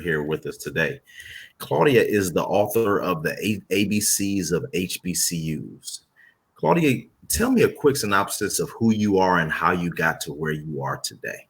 here with us today. Claudia is the author of the ABCs of HBCUs. Claudia, tell me a quick synopsis of who you are and how you got to where you are today.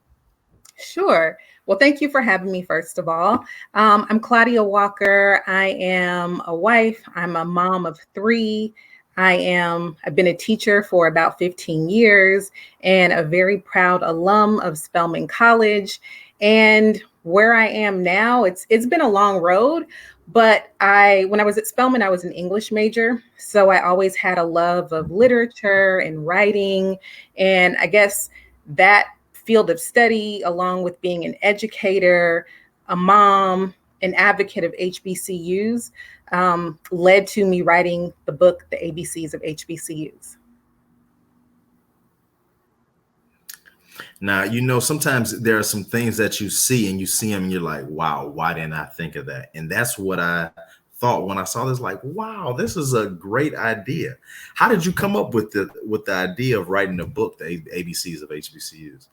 Sure. Well, thank you for having me, first of all. I'm Claudia Walker. I am a wife. I'm a mom of three. I've been a teacher for about 15 years and a very proud alum of Spelman College. And where I am now, it's been a long road, but when I was at Spelman, I was an English major. So I always had a love of literature and writing. And I guess that field of study, along with being an educator, a mom, an advocate of HBCUs, led to me writing the book, The ABCs of HBCUs. Now, sometimes there are some things that you see them and you're like, wow, why didn't I think of that? And that's what I thought when I saw this, like, wow, this is a great idea. How did you come up with the idea of writing a book, The ABCs of HBCUs?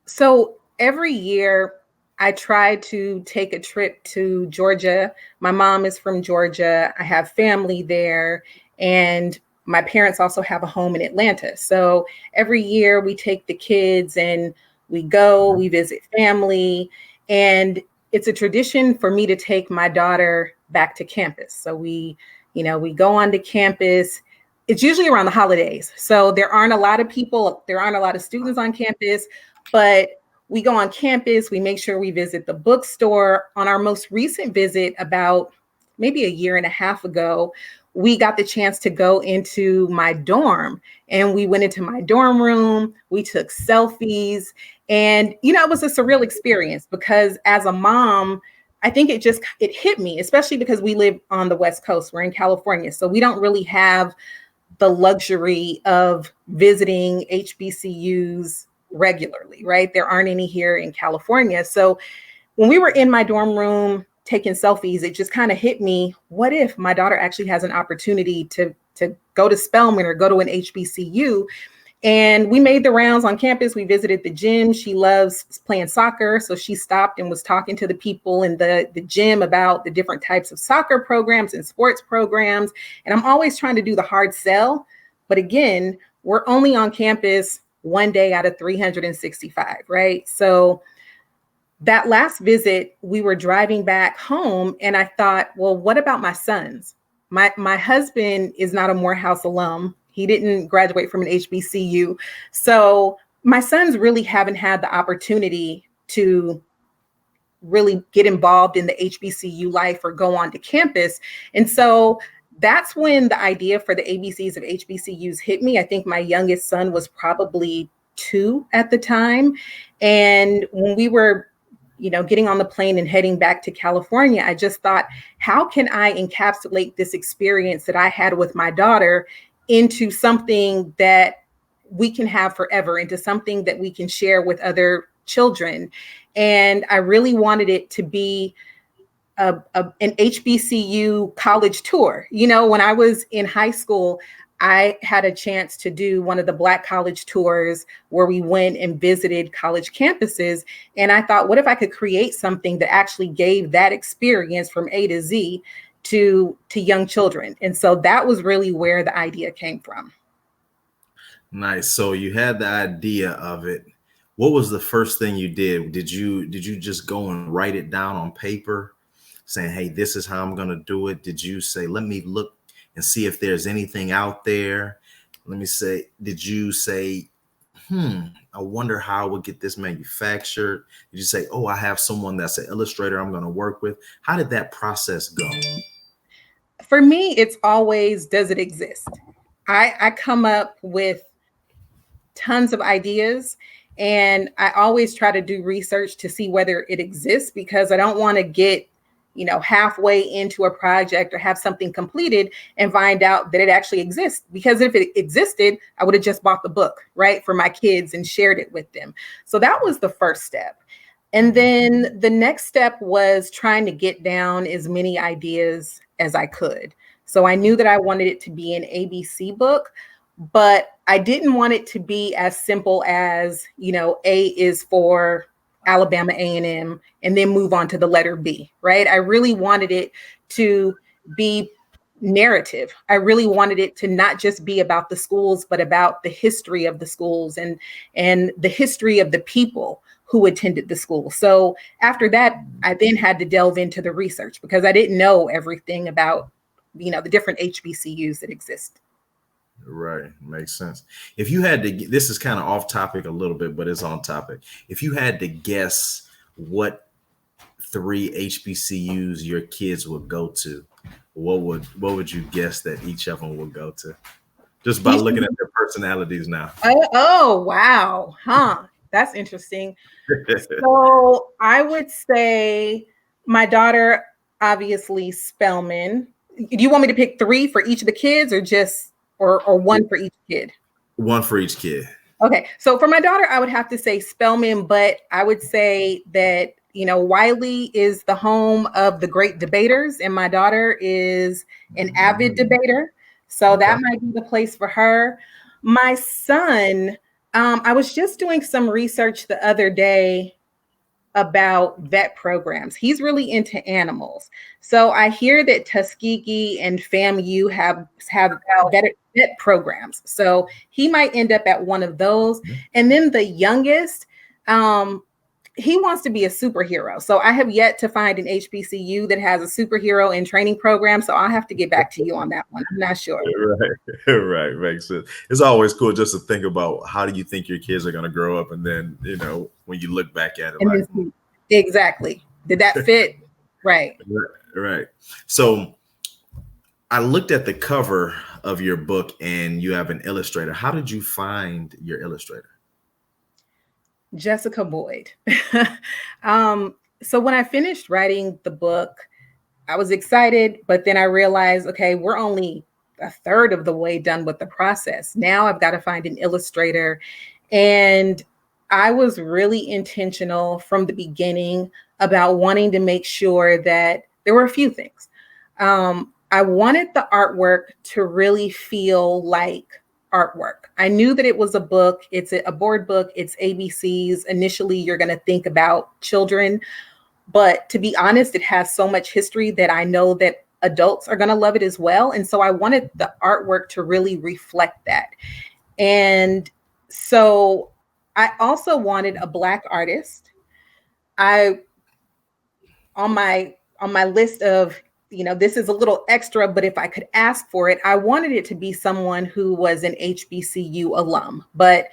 So every year I try to take a trip to Georgia. My mom is from Georgia. I have family there, and my parents also have a home in Atlanta. So every year we take the kids and we visit family, and it's a tradition for me to take my daughter back to campus. So we go onto campus. It's usually around the holidays. So there aren't a lot of students on campus, but we go on campus, we make sure we visit the bookstore. On our most recent visit, about maybe a year and a half ago, we got the chance to go into my dorm, and we went into my dorm room, we took selfies, and it was a surreal experience because as a mom, I think it hit me, especially because we live on the West Coast. We're in California, so we don't really have the luxury of visiting HBCUs regularly, right? There aren't any here in California. So when we were in my dorm room taking selfies, it just kind of hit me, what if my daughter actually has an opportunity to go to Spelman or go to an HBCU? And we made the rounds on campus. We visited the gym. She loves playing soccer. So she stopped and was talking to the people in the gym about the different types of soccer programs and sports programs. And I'm always trying to do the hard sell. But again, we're only on campus one day out of 365, right? So that last visit, we were driving back home and I thought, well, what about my sons? My husband is not a Morehouse alum. He didn't graduate from an HBCU. So my sons really haven't had the opportunity to really get involved in the HBCU life or go on to campus. And so that's when the idea for the ABCs of HBCUs hit me. I think my youngest son was probably 2 at the time. And when we were getting on the plane and heading back to California, I just thought, how can I encapsulate this experience that I had with my daughter into something that we can have forever, into something that we can share with other children? And I really wanted it to be an HBCU college tour. When I was in high school, I had a chance to do one of the Black college tours where we went and visited college campuses. And I thought, what if I could create something that actually gave that experience from A to Z to young children? And so that was really where the idea came from. Nice. So you had the idea of it. What was the first thing you did? Did you just go and write it down on paper saying, hey, this is how I'm going to do it? Did you say, let me look and see if there's anything out there? Did you say, I wonder how I would get this manufactured? Did you say, oh, I have someone that's an illustrator I'm going to work with? How did that process go? For me, it's always, does it exist? I come up with tons of ideas, and I always try to do research to see whether it exists, because I don't want to get halfway into a project or have something completed and find out that it actually exists. Because if it existed, I would have just bought the book, right, for my kids and shared it with them. So that was the first step. And then the next step was trying to get down as many ideas as I could. So I knew that I wanted it to be an ABC book, but I didn't want it to be as simple as, A is for Alabama A&M and then move on to the letter B, right? I really wanted it to be narrative. I really wanted it to not just be about the schools, but about the history of the schools and the history of the people who attended the school. So after that, I then had to delve into the research because I didn't know everything about, the different HBCUs that exist. Right. Makes sense. If you had to, this is kind of off topic a little bit, but it's on topic. If you had to guess what three HBCUs your kids would go to, what would you guess that each of them would go to? Just by looking at their personalities now. Oh, wow. Huh. That's interesting. So I would say my daughter, obviously Spelman. Do you want me to pick three for each of the kids or just or one for each kid? One for each kid. Okay. So for my daughter, I would have to say Spelman, but I would say that, Wiley is the home of the great debaters, and my daughter is an avid debater. So that might be the place for her. My son, I was just doing some research the other day about vet programs. He's really into animals. So I hear that Tuskegee and FAMU have vet programs. So he might end up at one of those. And then the youngest, he wants to be a superhero. So I have yet to find an HBCU that has a superhero and training program. So I'll have to get back to you on that one. I'm not sure. Right. Right. Makes sense. It's always cool just to think about how do you think your kids are going to grow up. And then, when you look back at it, And like, exactly. Did that fit? Right. Right. So I looked at the cover of your book and you have an illustrator. How did you find your illustrator? Jessica Boyd. So when I finished writing the book, I was excited, but then I realized, okay, we're only a third of the way done with the process. Now I've got to find an illustrator. And I was really intentional from the beginning about wanting to make sure that there were a few things. I wanted the artwork to really feel like artwork. I knew that it was a book. It's a board book. It's ABCs. Initially, you're going to think about children. But to be honest, it has so much history that I know that adults are going to love it as well. And so I wanted the artwork to really reflect that. And so I also wanted a Black artist. I on my list of, this is a little extra, but if I could ask for it, I wanted it to be someone who was an HBCU alum, but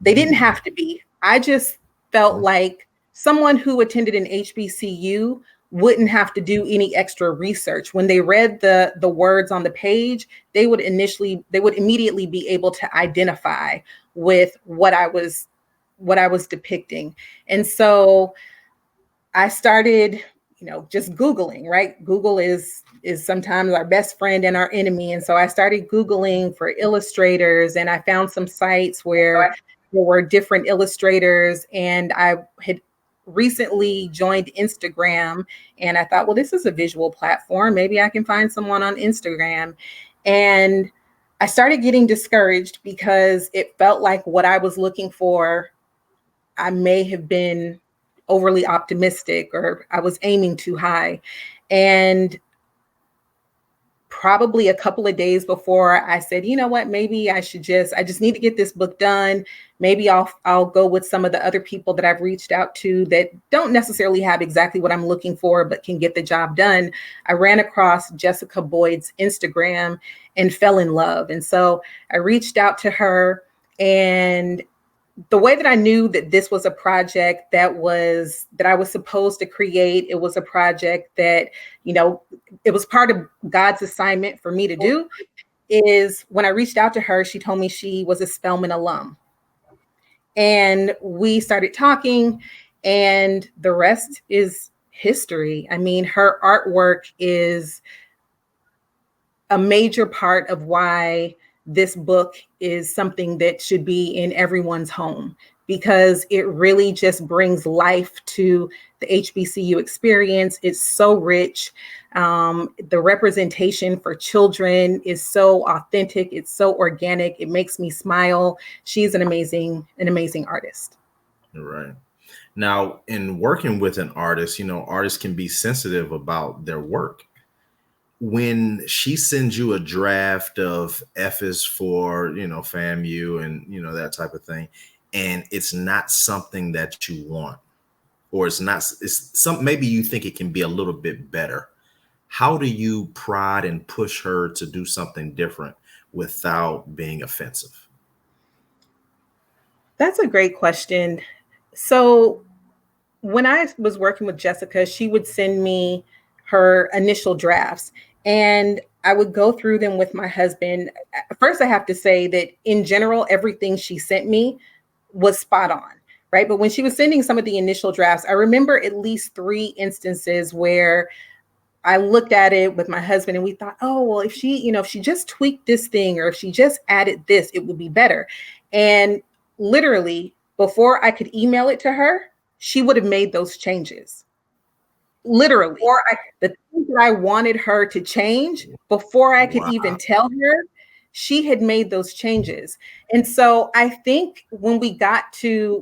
they didn't have to be. I just felt like someone who attended an HBCU wouldn't have to do any extra research. When they read the words on the page, they would immediately be able to identify with what I was depicting. And so I started, just Googling, right? Google is sometimes our best friend and our enemy. And so I started Googling for illustrators, and I found some sites where there were different illustrators, and I had recently joined Instagram, and I thought, well, this is a visual platform. Maybe I can find someone on Instagram. And I started getting discouraged because it felt like what I was looking for, I may have been overly optimistic or I was aiming too high. And probably a couple of days before, I said, you know what, maybe I just need to get this book done. Maybe I'll go with some of the other people that I've reached out to that don't necessarily have exactly what I'm looking for, but can get the job done. I ran across Jessica Boyd's Instagram and fell in love. And so I reached out to her, and the way that I knew that this was a project that I was supposed to create, it was a project that, it was part of God's assignment for me to do, is when I reached out to her, she told me she was a Spelman alum. And we started talking, and the rest is history. I mean, her artwork is a major part of why this book is something that should be in everyone's home, because it really just brings life to the HBCU experience. It's so rich. The representation for children is so authentic. It's so organic. It makes me smile. She's an amazing artist. Right. Now, in working with an artist, artists can be sensitive about their work. When she sends you a draft of F is for, FAMU and, that type of thing, and it's not something that you want, or maybe you think it can be a little bit better. How do you prod and push her to do something different without being offensive? That's a great question. So when I was working with Jessica, she would send me her initial drafts and I would go through them with my husband. First, I have to say that in general, everything she sent me was spot on, right? But when she was sending some of the initial drafts, I remember at least three instances where I looked at it with my husband and we thought, oh, well, if she just tweaked this thing or if she just added this, it would be better. And literally, before I could email it to her, she would have made those changes. Literally, the things that I wanted her to change before I could even Wow. tell her, she had made those changes. And so I think when we got to,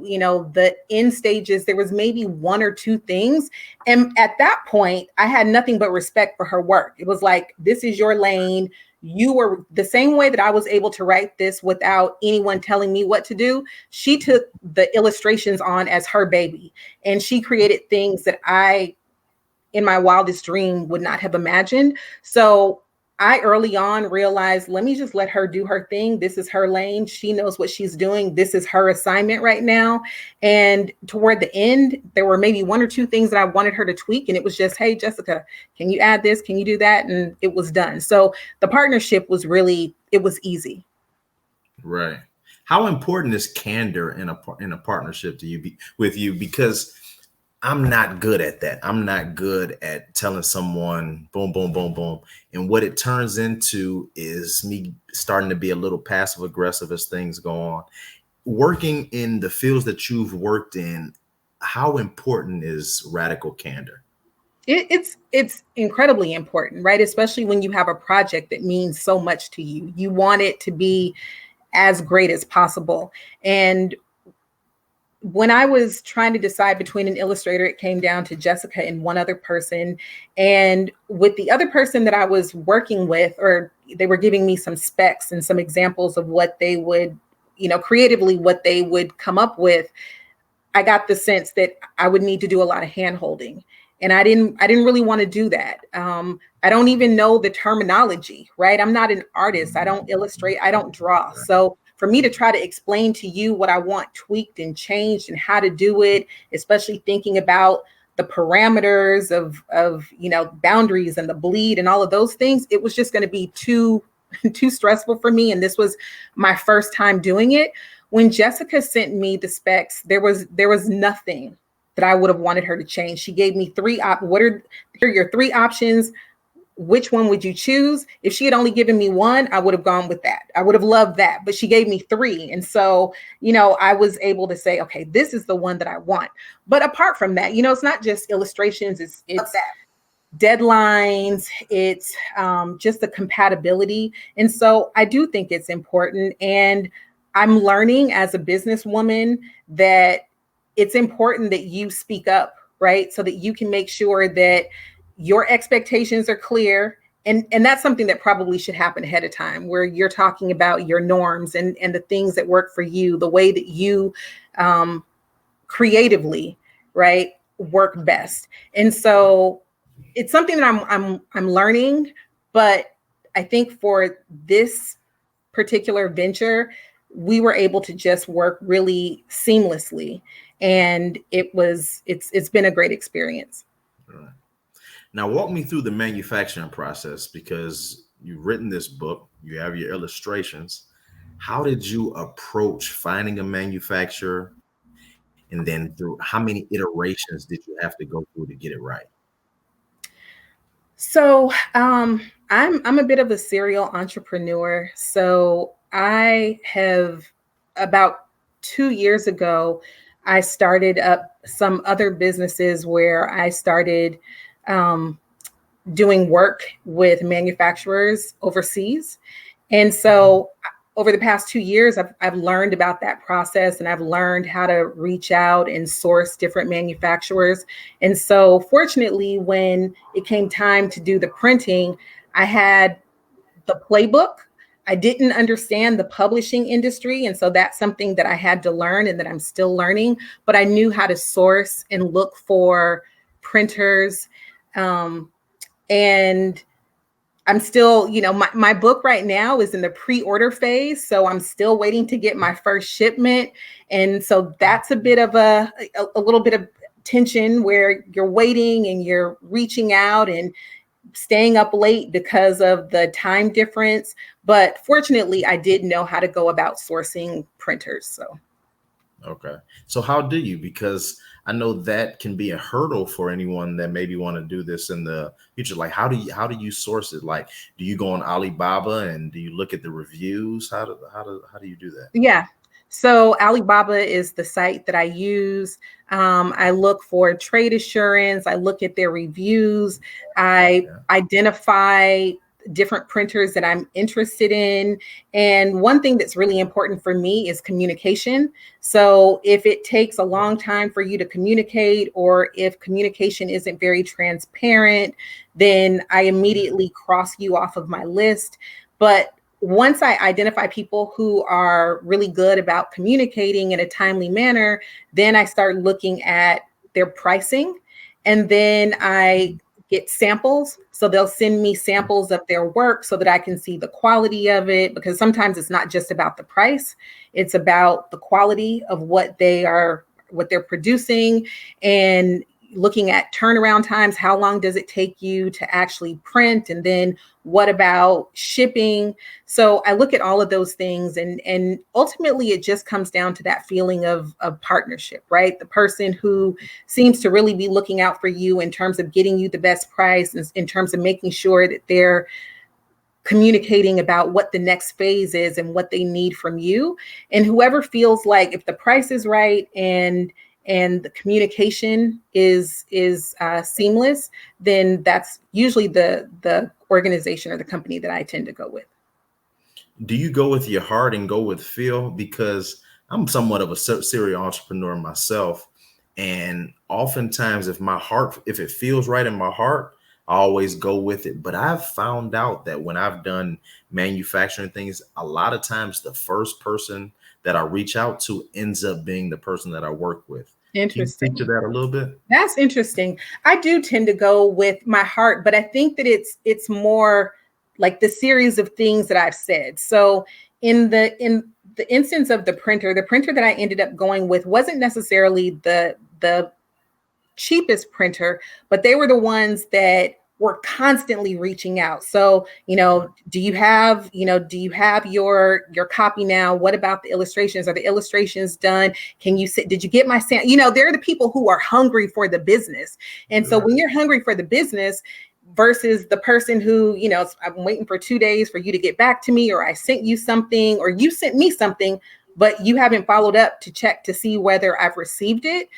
the end stages, there was maybe one or two things. And at that point, I had nothing but respect for her work. It was like, this is your lane. You were the same way that I was able to write this without anyone telling me what to do. She took the illustrations on as her baby, and she created things that I in my wildest dream would not have imagined. So I early on realized, let me just let her do her thing. This is her lane. She knows what she's doing. This is her assignment right now. And toward the end, there were maybe one or two things that I wanted her to tweak. And it was just, hey, Jessica, can you add this? Can you do that? And it was done. So the partnership was it was easy. Right. How important is candor in a partnership to with you? Because I'm not good at that. I'm not good at telling someone boom, boom, boom, boom. And what it turns into is me starting to be a little passive aggressive as things go on. Working in the fields that you've worked in, how important is radical candor? It's incredibly important, right? Especially when you have a project that means so much to you. You want it to be as great as possible. And when I was trying to decide between an illustrator, it came down to Jessica and one other person. And with the other person that I was working with, or they were giving me some specs and some examples of what they would, creatively, what they would come up with, I got the sense that I would need to do a lot of hand holding. And I didn't really want to do that. I don't even know the terminology, right? I'm not an artist. I don't illustrate. I don't draw. So for me to try to explain to you what I want tweaked and changed and how to do it, especially thinking about the parameters of boundaries and the bleed and all of those things, it was just going to be too too stressful for me. And this was my first time doing it. When Jessica sent me the specs, there was nothing that I would have wanted her to change. She gave me here are your three options. Which one would you choose? If she had only given me one, I would have gone with that. I would have loved that. But she gave me three. And so, I was able to say, okay, this is the one that I want. But apart from that, it's not just illustrations, it's deadlines, it's just the compatibility. And so I do think it's important. And I'm learning as a businesswoman that it's important that you speak up, right? So that you can make sure that your expectations are clear. And that's something that probably should happen ahead of time, where you're talking about your norms and the things that work for you, the way that you creatively, right, work best. And so it's something that I'm learning, but I think for this particular venture, we were able to just work really seamlessly, and it's been a great experience. Right. Now, walk me through the manufacturing process, because you've written this book, you have your illustrations. How did you approach finding a manufacturer? And then through how many iterations did you have to go through to get it right? So I'm a bit of a serial entrepreneur. So I have about 2 years ago, I started up some other businesses where I started um, doing work with manufacturers overseas. And so over the past 2 years, I've learned about that process, and I've learned how to reach out and source different manufacturers. And so fortunately, when it came time to do the printing, I had the playbook. I didn't understand the publishing industry. And so that's something that I had to learn and that I'm still learning. But I knew how to source and look for printers. Um, and I'm still, my book right now is in the pre-order phase. So I'm still waiting to get my first shipment. And so that's a bit of a little bit of tension where you're waiting and you're reaching out and staying up late because of the time difference. But fortunately, I did know how to go about sourcing printers. So Okay. So how do you? Because I know that can be a hurdle for anyone that maybe want to do this in the future. Like, how do you source it? Like, do you go on Alibaba and do you look at the reviews? How do you do that? yeah. So Alibaba is the site that I use. I look for trade assurance. I look at their reviews. I Yeah. identify different printers that I'm interested in. And one thing that's really important for me is communication. So if it takes a long time for you to communicate, or if communication isn't very transparent, then I immediately cross you off of my list. But once I identify people who are really good about communicating in a timely manner, then I start looking at their pricing. And then I get samples. So they'll send me samples of their work so that I can see the quality of it, because sometimes it's not just about the price, it's about the quality of what they're producing, and looking at turnaround times. How long does it take you to actually print? And then what about shipping? So I look at all of those things, and ultimately it just comes down to that feeling of partnership, right? The person who seems to really be looking out for you in terms of getting you the best price, in terms of making sure that they're communicating about what the next phase is and what they need from you. And whoever feels like, if the price is right and the communication is seamless, then that's usually the organization or the company that I tend to go with. Do you go with your heart and go with feel? Because I'm somewhat of a serial entrepreneur myself, and oftentimes if it feels right in my heart, I always go with it. But I've found out that when I've done manufacturing things, a lot of times the first person that I reach out to ends up being the person that I work with. Can you speak to Interesting. that a little bit? That's interesting. I do tend to go with my heart, but I think that it's more like the series of things that I've said. So in the instance of the printer that I ended up going with wasn't necessarily the cheapest printer, but they were the ones that were constantly reaching out. So, do you have your copy now? What about the illustrations? Are the illustrations done? Can you sit? Did you get my sample? They're the people who are hungry for the business. And so when you're hungry for the business versus the person who, I'm waiting for 2 days for you to get back to me, or I sent you something, or you sent me something, but you haven't followed up to check to see whether I've received it.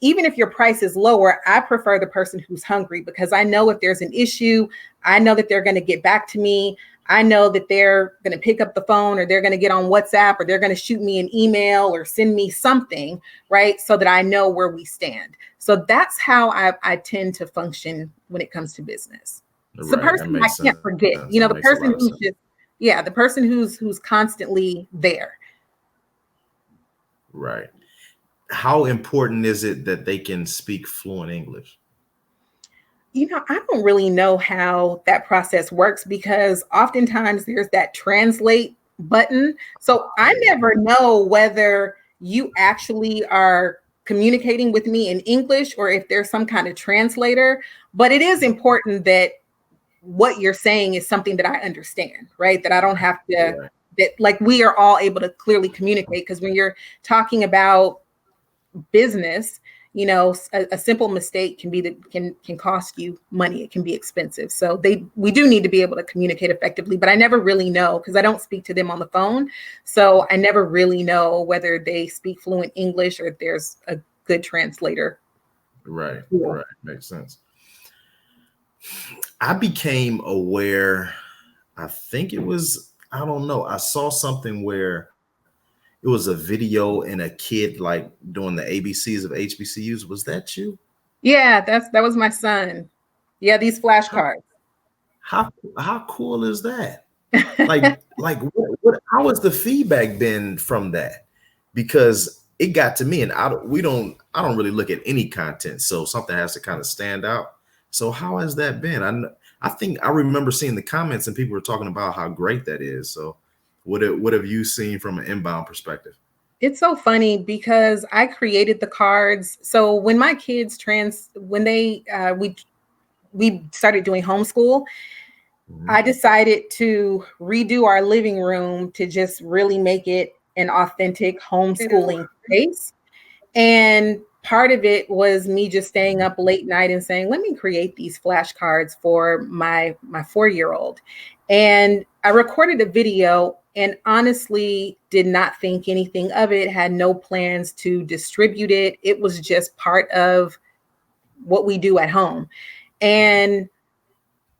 Even if your price is lower, I prefer the person who's hungry, because I know if there's an issue, I know that they're going to get back to me. I know that they're going to pick up the phone, or they're going to get on WhatsApp, or they're going to shoot me an email or send me something, right? So that I know where we stand. So that's how I tend to function when it comes to business. It's the Right. That person I makes can't sense. forget, That the makes a lot person of who's sense. just, yeah, the person who's constantly there. Right. How important is it that they can speak fluent English? I don't really know how that process works, because oftentimes there's that translate button. So I Yeah. never know whether you actually are communicating with me in English or if there's some kind of translator. But it is important that what you're saying is something that I understand, right? That I don't have to, Right. that like we are all able to clearly communicate. Because when you're talking about business, a simple mistake can be that can cost you money. It can be expensive. So we do need to be able to communicate effectively, but I never really know because I don't speak to them on the phone. So I never really know whether they speak fluent English or if there's a good translator. Right, Yeah. right. Makes sense. I became aware, I think it was, I don't know, I saw something where it was a video and a kid like doing the ABCs of HBCUs. Was that you? Yeah, that was my son. Yeah, these How flashcards. how cool is that? Like how has the feedback been from that? Because it got to me, and I don't really look at any content, so something has to kind of stand out. So how has that been? I think I remember seeing the comments and people were talking about how great that is. So what have you seen from an inbound perspective? It's so funny because I created the cards. So when my kids when they we started doing homeschool, Mhm. I decided to redo our living room to just really make it an authentic homeschooling space. And part of it was me just staying up late night and saying, let me create these flashcards for my 4-year-old. And I recorded a video and honestly did not think anything of it, had no plans to distribute it. It was just part of what we do at home. And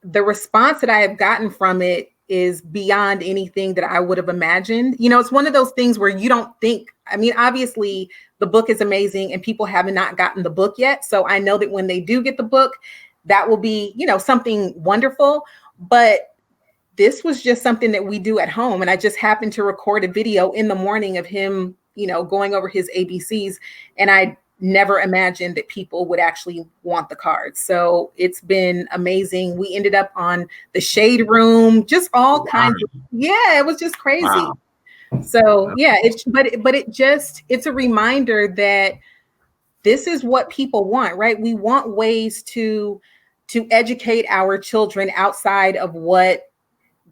the response that I have gotten from it is beyond anything that I would have imagined. It's one of those things where you don't think, I mean, obviously the book is amazing and people have not gotten the book yet. So I know that when they do get the book, that will be, something wonderful. But this was just something that we do at home. And I just happened to record a video in the morning of him, going over his ABCs. And I never imagined that people would actually want the cards. So it's been amazing. We ended up on the Shade Room, just all Wow. kinds of, yeah, it was just crazy. Wow. So yeah, it's a reminder that this is what people want, right? We want ways to educate our children outside of what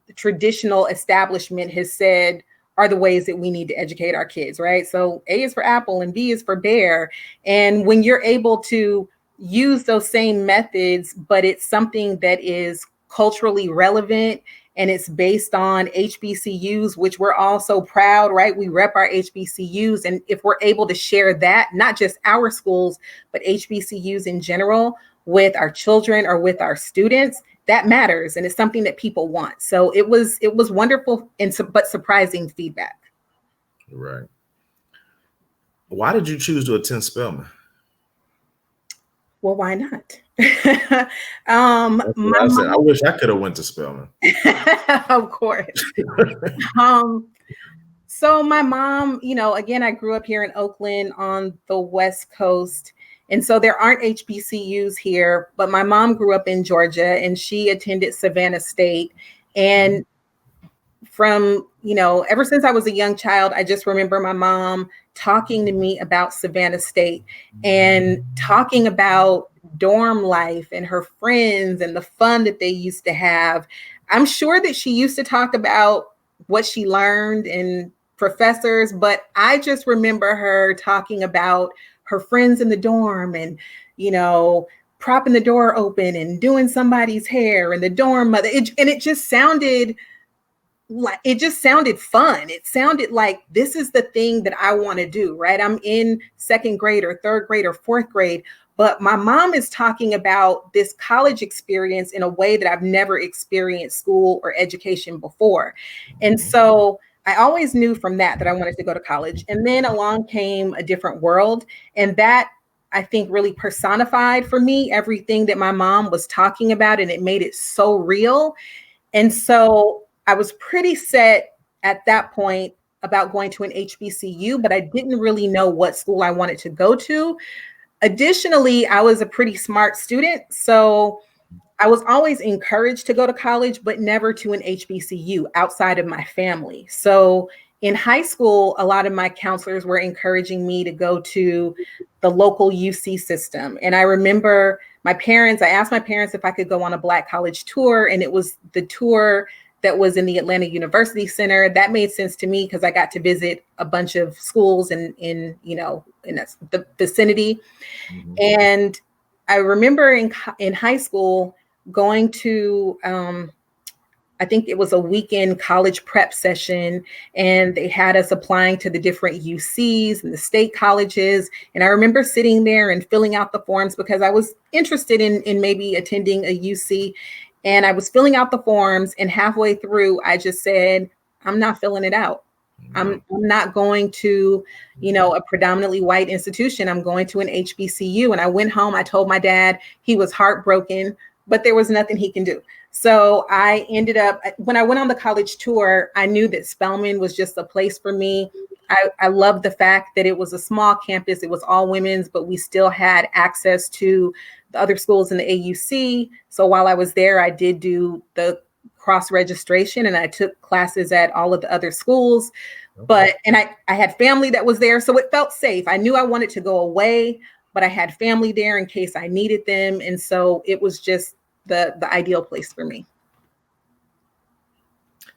the traditional establishment has said are the ways that we need to educate our kids, right? So A is for apple and B is for bear. And when you're able to use those same methods, but it's something that is culturally relevant and it's based on HBCUs, which we're all so proud, right? We rep our HBCUs. And if we're able to share that, not just our schools, but HBCUs in general with our children or with our students, that matters, and it's something that people want. So it was wonderful but surprising feedback. Right. Why did you choose to attend Spelman? Well, why not? That's My what I said. I mom, wish I could have went to Spelman. of course. Um, so my mom, again, I grew up here in Oakland on the West Coast. And so there aren't HBCUs here, but my mom grew up in Georgia and she attended Savannah State. And from, ever since I was a young child, I just remember my mom talking to me about Savannah State and talking about dorm life and her friends and the fun that they used to have. I'm sure that she used to talk about what she learned and professors, but I just remember her talking about her friends in the dorm and, propping the door open and doing somebody's hair and the dorm mother. And it just sounded fun. It sounded like this is the thing that I want to do, right? I'm in second grade or third grade or fourth grade, but my mom is talking about this college experience in a way that I've never experienced school or education before. And so I always knew from that I wanted to go to college. And then along came a different world. And that I think really personified for me everything that my mom was talking about. And it made it so real. And so I was pretty set at that point about going to an HBCU, but I didn't really know what school I wanted to go to. Additionally, I was a pretty smart student. So I was always encouraged to go to college, but never to an HBCU outside of my family. So in high school, a lot of my counselors were encouraging me to go to the local UC system. And I remember I asked my parents if I could go on a Black college tour, and it was the tour that was in the Atlanta University Center. That made sense to me because I got to visit a bunch of schools in the vicinity. Mhm. And I remember in high school going to I think it was a weekend college prep session, and they had us applying to the different UCs and the state colleges. And I remember sitting there and filling out the forms because I was interested in maybe attending a UC. And I was filling out the forms, and halfway through, I just said, I'm not filling it out. No. I'm not going to, a predominantly white institution. I'm going to an HBCU. And I went home. I told my dad. He was heartbroken, but there was nothing he can do. So I ended up, when I went on the college tour, I knew that Spelman was just a place for me. I loved the fact that it was a small campus. It was all women's, but we still had access to the other schools in the AUC. So while I was there, I did do the cross registration and I took classes at all of the other schools. Okay. And I had family that was there. So it felt safe. I knew I wanted to go away, but I had family there in case I needed them. And so it was just the ideal place for me.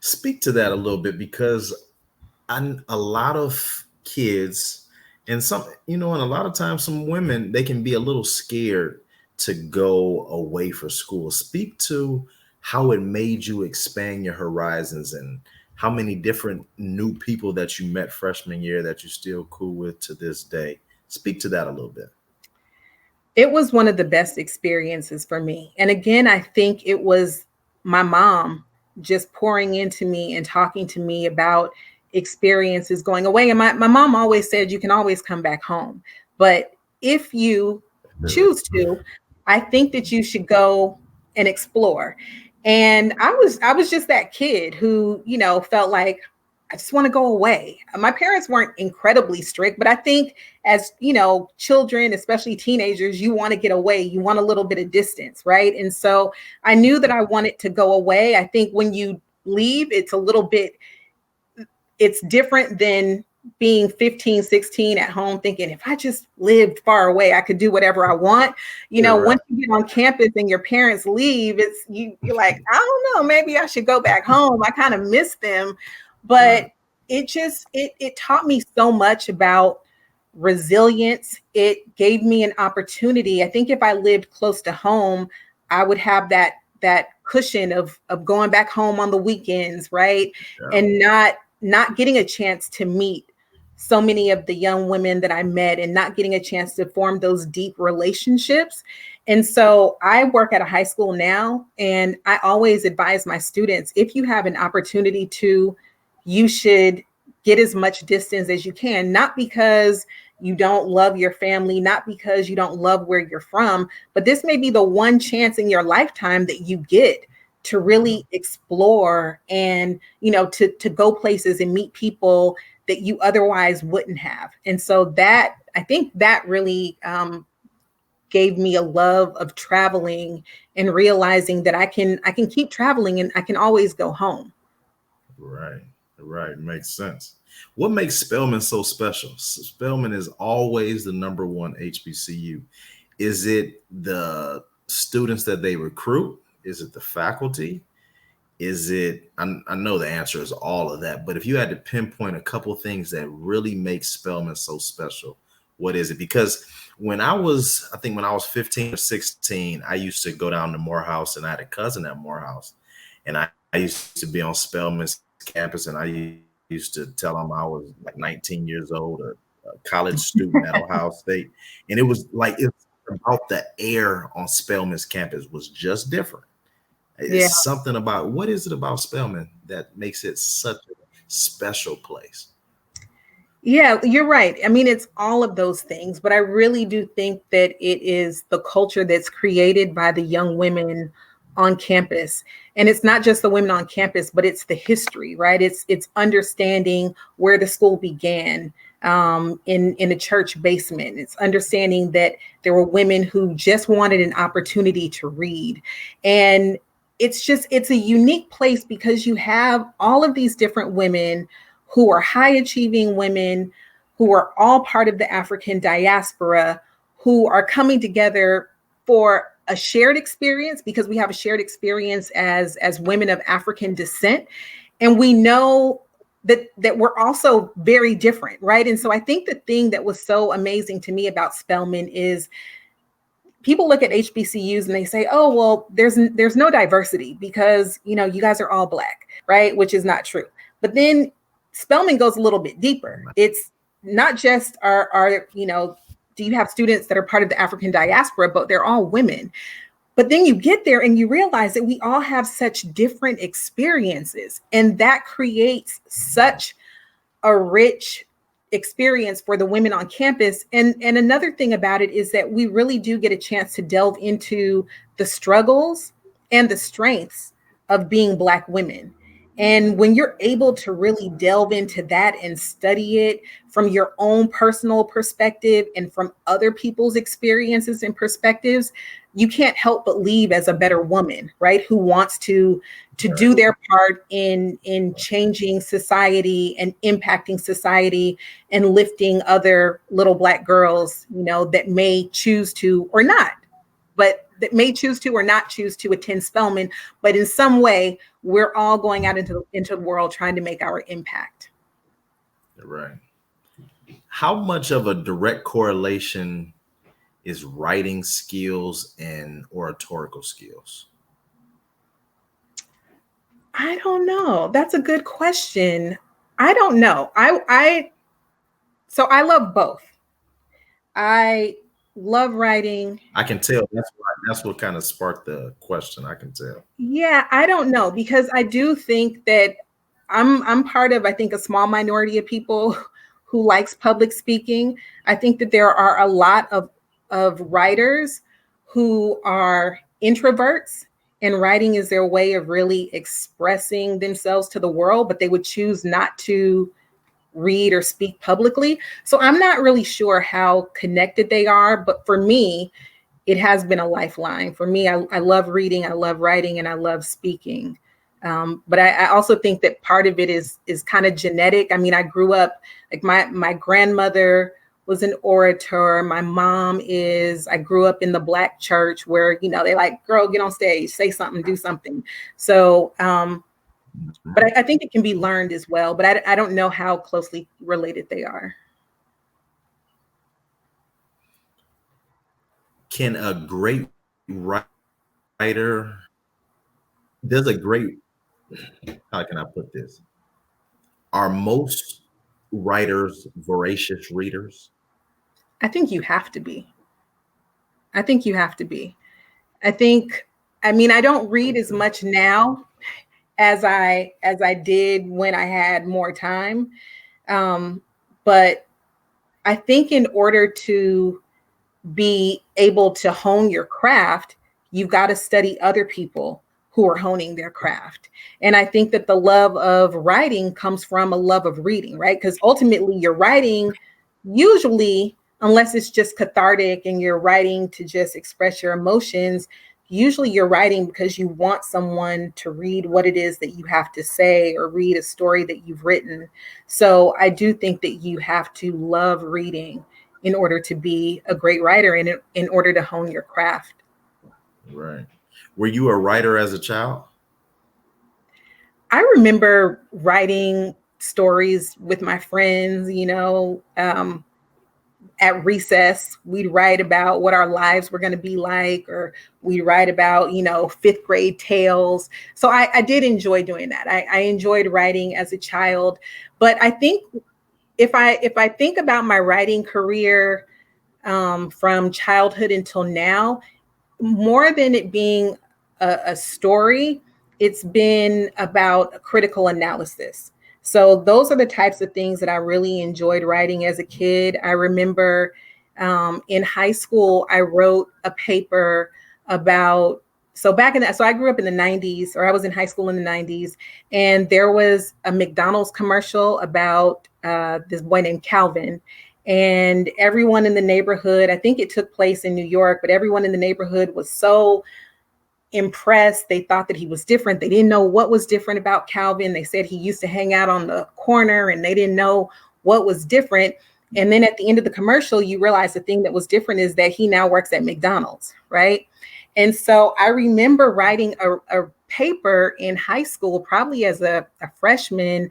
Speak to that a little bit because a lot of kids and and a lot of times some women, they can be a little scared to go away for school. Speak to how it made you expand your horizons and how many different new people that you met freshman year that you're still cool with to this day. Speak to that a little bit. It was one of the best experiences for me. And again, I think it was my mom just pouring into me and talking to me about experiences going away. And my mom always said, you can always come back home. But if you choose to, I think that you should go and explore. And I was just that kid who, felt like I just want to go away. My parents weren't incredibly strict, but I think as, children, especially teenagers, you want to get away. You want a little bit of distance, right? And so I knew that I wanted to go away. I think when you leave, it's different than being 15, 16 at home thinking if I just lived far away, I could do whatever I want. You're right. Once you get on campus and your parents leave, you're like, I don't know, maybe I should go back home. I kind of miss them. But Right. it taught me so much about resilience. It gave me an opportunity. I think if I lived close to home, I would have that cushion of going back home on the weekends, right? Yeah. And not getting a chance to meet so many of the young women that I met and not getting a chance to form those deep relationships. And so I work at a high school now, and I always advise my students, if you have an opportunity to, you should get as much distance as you can, not because you don't love your family, not because you don't love where you're from, but this may be the one chance in your lifetime that you get to really explore and, to go places and meet people that you otherwise wouldn't have. And so that, I think that really gave me a love of traveling and realizing that I can keep traveling and I can always go home. Right. Right. Makes sense. What makes Spelman so special? Spelman is always the number one HBCU. Is it the students that they recruit? Is it the faculty? Is it, I know the answer is all of that, but if you had to pinpoint a couple things that really make Spelman so special, what is it? Because I think when I was 15 or 16, I used to go down to Morehouse and I had a cousin at Morehouse. And I used to be on Spelman's campus and I used to tell him I was like 19 years old, a college student at Ohio State. And it was like, it's about the air on Spelman's campus was just different. Yeah. It's something about, what is it about Spelman that makes it such a special place? Yeah, you're right. I mean, it's all of those things, but I really do think that it is the culture that's created by the young women on campus. And it's not just the women on campus, but it's the history, right? It's understanding where the school began in a church basement. It's understanding that there were women who just wanted an opportunity to read. And it's a unique place because you have all of these different women who are high achieving women, who are all part of the African diaspora, who are coming together for a shared experience because we have a shared experience as women of African descent, and we know that we're also very different, right? And so I think the thing that was so amazing to me about Spelman is people look at HBCUs and they say, "Oh, well, there's no diversity because, you know, you guys are all Black," right? Which is not true. But then Spelman goes a little bit deeper. It's not just you know, do you have students that are part of the African diaspora, but they're all women. But then you get there and you realize that we all have such different experiences, and that creates such a rich experience for the women on campus. And another thing about it is that we really do get a chance to delve into the struggles and the strengths of being Black women. And when you're able to really delve into that and study it from your own personal perspective and from other people's experiences and perspectives, you can't help but leave as a better woman, right? Who wants to do their part in changing society and impacting society and lifting other little Black girls, you know, that may choose to or not, but that may choose to or not choose to attend Spelman, but in some way, we're all going out into the world trying to make our impact. Right. How much of a direct correlation is writing skills and oratorical skills? I don't know. That's a good question. I don't know. So I love both. I love writing. I can tell. That's what kind of sparked the question. I can tell. Yeah, I don't know because I do think that I'm part of, I think, a small minority of people who likes public speaking. I think that there are a lot of writers who are introverts, and writing is their way of really expressing themselves to the world, but they would choose not to read or speak publicly. So I'm not really sure how connected they are, but for me, it has been a lifeline. For me, I love reading, I love writing, and I love speaking. But I also think that part of it is kind of genetic. I mean, I grew up, like my grandmother was an orator. My mom is, I grew up in the Black church where, you know, they like, girl, get on stage, say something, do something. So, but I think it can be learned as well, but I don't know how closely related they are. Can a great writer, does a great, how can I put this? Are most writers voracious readers? I think you have to be. I think you have to be. I think, I mean, I don't read as much now as I did when I had more time. Um, but I think in order to be able to hone your craft, you've got to study other people who are honing their craft. And I think that the love of writing comes from a love of reading, right? Because ultimately you're writing usually, unless it's just cathartic and you're writing to just express your emotions, usually you're writing because you want someone to read what it is that you have to say or read a story that you've written. So I do think that you have to love reading in order to be a great writer and in order to hone your craft. Right. Were you a writer as a child? I remember writing stories with my friends, you know, at recess, we'd write about what our lives were going to be like, or we'd write about, you know, fifth grade tales. So I did enjoy doing that. I enjoyed writing as a child, but I think if I think about my writing career from childhood until now, more than it being a story, it's been about a critical analysis. So those are the types of things that I really enjoyed writing as a kid. I remember in high school, I wrote a paper about, so back in that, so I grew up in the 90s, or I was in high school in the 90s, and there was a McDonald's commercial about this boy named Calvin. And everyone in the neighborhood, I think it took place in New York, but everyone in the neighborhood was so impressed. They thought that he was different. They didn't know what was different about Calvin. They said he used to hang out on the corner and they didn't know what was different. And then at the end of the commercial, you realize the thing that was different is that he now works at McDonald's, right? And so I remember writing a paper in high school, probably as a freshman,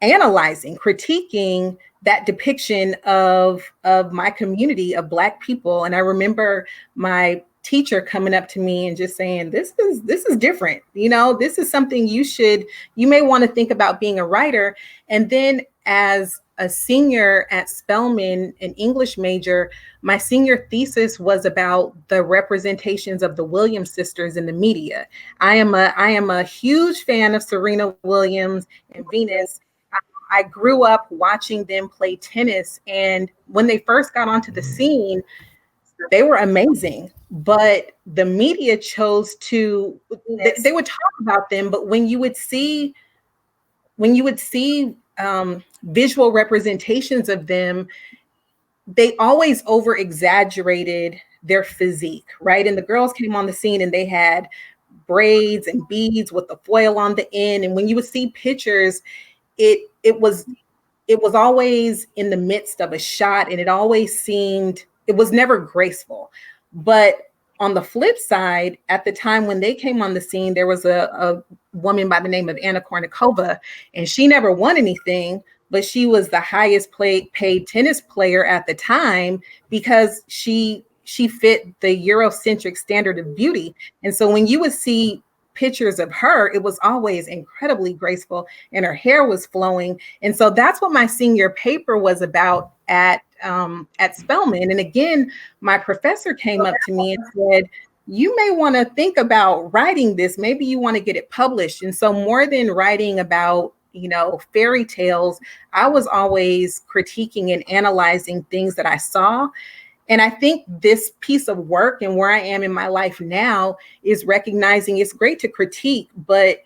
analyzing, critiquing that depiction of my community of Black people. And I remember my teacher coming up to me and just saying, this is different. This is something you may want to think about being a writer. And then as a senior at Spelman, an English major, my senior thesis was about the representations of the Williams sisters in the media. I am a huge fan of Serena Williams and Venus. I grew up watching them play tennis. And when they first got onto the scene, they were amazing. But the media chose to, they would talk about them, but when you would see visual representations of them, they always over exaggerated their physique, right? And the girls came on the scene and they had braids and beads with the foil on the end. And when you would see pictures, it was always in the midst of a shot, and it was never graceful. But on the flip side, at the time when they came on the scene, there was a woman by the name of Anna Kournikova, and she never won anything, but she was the highest paid tennis player at the time because she fit the Eurocentric standard of beauty. And so when you would see pictures of her, it was always incredibly graceful and her hair was flowing. And so that's what my senior paper was about at Spelman. And again, my professor came up to me and said, you may want to think about writing this. Maybe you want to get it published. And so more than writing about, fairy tales, I was always critiquing and analyzing things that I saw. And I think this piece of work and where I am in my life now is recognizing it's great to critique, but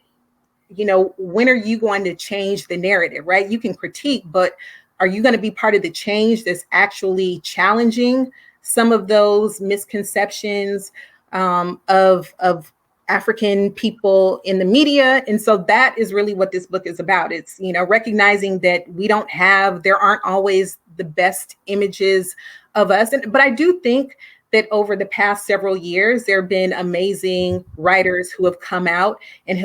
when are you going to change the narrative, right? You can critique, but are you going to be part of the change that's actually challenging some of those misconceptions of African people in the media? And so that is really what this book is about. It's, recognizing that there aren't always the best images of us. But I do think that over the past several years, there have been amazing writers who have come out and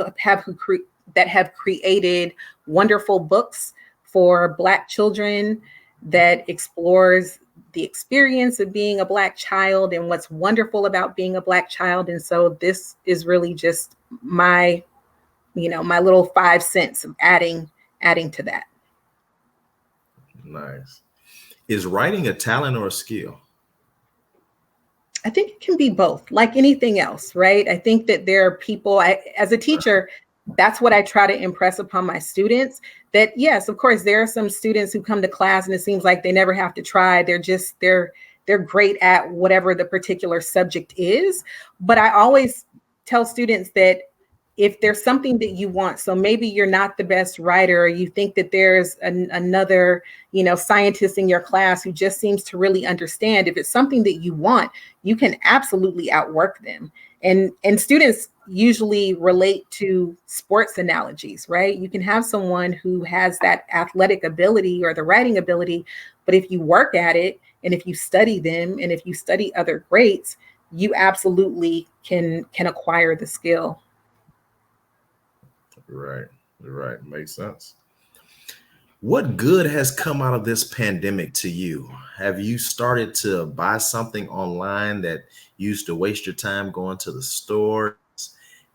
that have created wonderful books for Black children that explores the experience of being a Black child and what's wonderful about being a Black child. And so this is really just my little 5 cents of adding to that. Nice. Is writing a talent or a skill? I think it can be both, like anything else, right? I think that there are people, as a teacher, that's what I try to impress upon my students, that yes, of course, there are some students who come to class and it seems like they never have to try. They're great at whatever the particular subject is. But I always tell students that if there's something that you want, so maybe you're not the best writer, or you think that there's another, scientist in your class who just seems to really understand, if it's something that you want, you can absolutely outwork them. And students usually relate to sports analogies, right? You can have someone who has that athletic ability or the writing ability, but if you work at it and if you study them and if you study other greats, you absolutely can acquire the skill. Right. Makes sense. What good has come out of this pandemic to you? Have you started to buy something online that used to waste your time going to the store?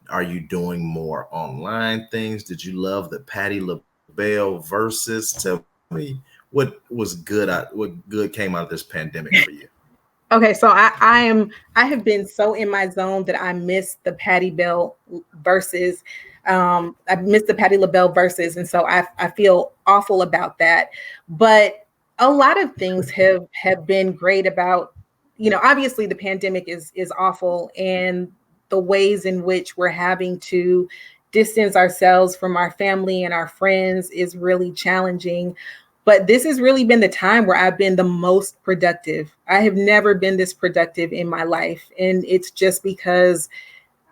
Are you doing more online things? Did you love the Patti LaBelle verses? Tell me what good came out of this pandemic for you? Okay, so I have been so in my zone that I missed the Patti Bell verses. I missed the Patti LaBelle verses, and so I feel awful about that. But a lot of things have been great about, obviously the pandemic is awful, and the ways in which we're having to distance ourselves from our family and our friends is really challenging. But this has really been the time where I've been the most productive. I have never been this productive in my life. And it's just because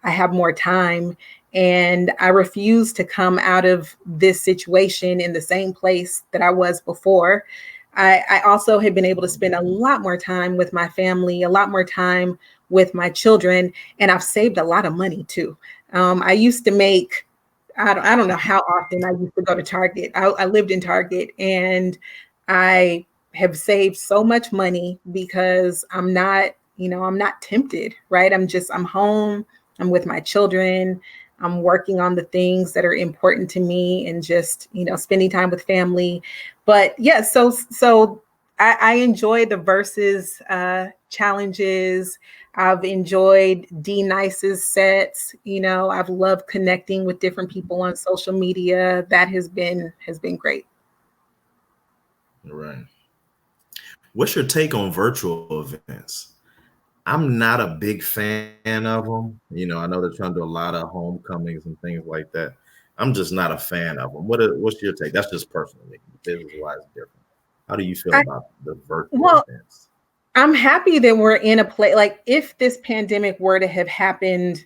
I have more time, and I refuse to come out of this situation in the same place that I was before. I also have been able to spend a lot more time with my family, a lot more time with my children. And I've saved a lot of money too. I used to make, I don't know how often I used to go to Target. I lived in Target, and I have saved so much money because I'm not, I'm not tempted, right? I'm home, I'm with my children, I'm working on the things that are important to me and just, spending time with family. But yeah, so I enjoy the versus challenges. I've enjoyed D Nice's sets. I've loved connecting with different people on social media. That has been great. Right. What's your take on virtual events? I'm not a big fan of them. I know they're trying to do a lot of homecomings and things like that. I'm just not a fan of them. What's your take? That's just personally. Business wise, different. How do you feel I, about the virtual well, events? I'm happy that we're in a place like if this pandemic were to have happened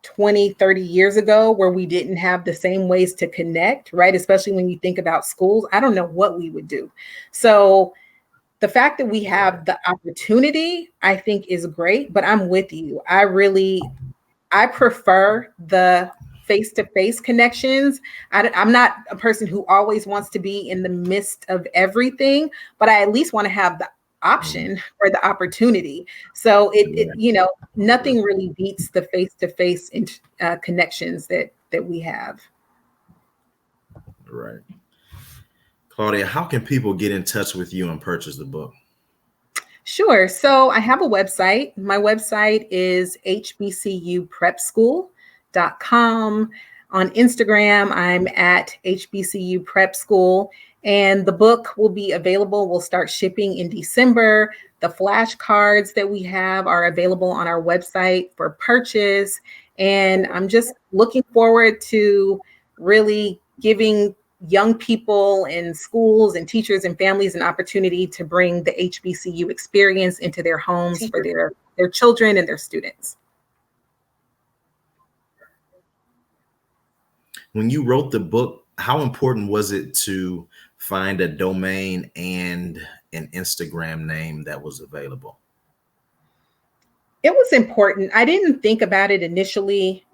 20, 30 years ago where we didn't have the same ways to connect, right? Especially when you think about schools, I don't know what we would do. So the fact that we Right. have the opportunity, I think is great, but I'm with you. I prefer the face-to-face connections. I'm not a person who always wants to be in the midst of everything, but I at least want to have the Mhm. option or the opportunity. So Right. nothing really beats the face-to-face connections that we have. Right. Claudia, how can people get in touch with you and purchase the book? Sure. So I have a website. My website is hbcuprepschool.com. On Instagram, I'm at HBCU Prep School. And the book will be available. We'll start shipping in December. The flashcards that we have are available on our website for purchase. And I'm just looking forward to really giving young people and schools and teachers and families an opportunity to bring the HBCU experience into their homes for their children and their students. When you wrote the book, how important was it to find a domain and an Instagram name that was available? It was important. I didn't think about it initially.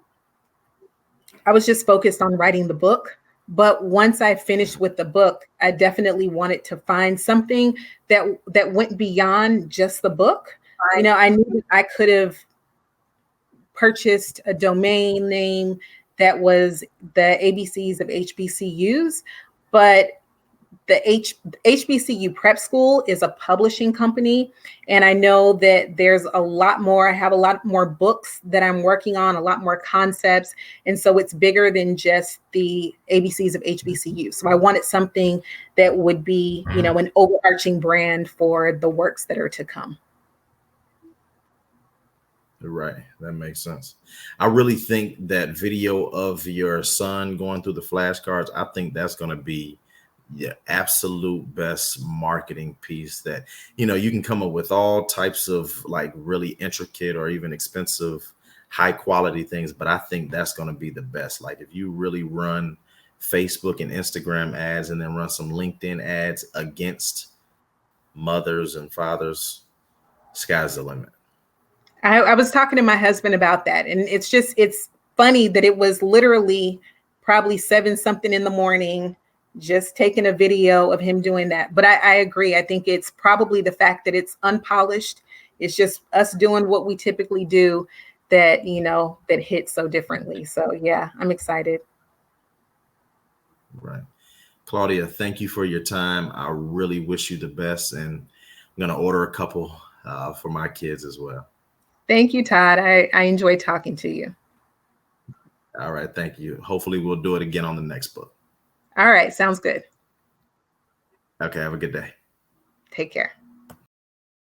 I was just focused on writing the book. But once I finished with the book, I definitely wanted to find something that went beyond just the book. I knew that I could have purchased a domain name that was the ABCs of HBCUs, but HBCU Prep School is a publishing company. And I know that there's a lot more. I have a lot more books that I'm working on, a lot more concepts. And so it's bigger than just the ABCs of HBCU. So I wanted something that would be, an overarching brand for the works that are to come. Right. That makes sense. I really think that video of your son going through the flashcards, I think that's going to be the absolute best marketing piece that, you can come up with all types of like really intricate or even expensive, high quality things. But I think that's going to be the best. Like if you really run Facebook and Instagram ads and then run some LinkedIn ads against mothers and fathers, sky's the limit. I was talking to my husband about that, and it's funny that it was literally probably seven something in the morning, just taking a video of him doing that. But I agree. I think it's probably the fact that it's unpolished. It's just us doing what we typically do that hits so differently. So yeah, I'm excited. Right. Claudia, thank you for your time. I really wish you the best, and I'm going to order a couple for my kids as well. Thank you, Todd. I enjoyed talking to you. All right. Thank you. Hopefully, we'll do it again on the next book. All right, sounds good. Okay. Have a good day. Take care.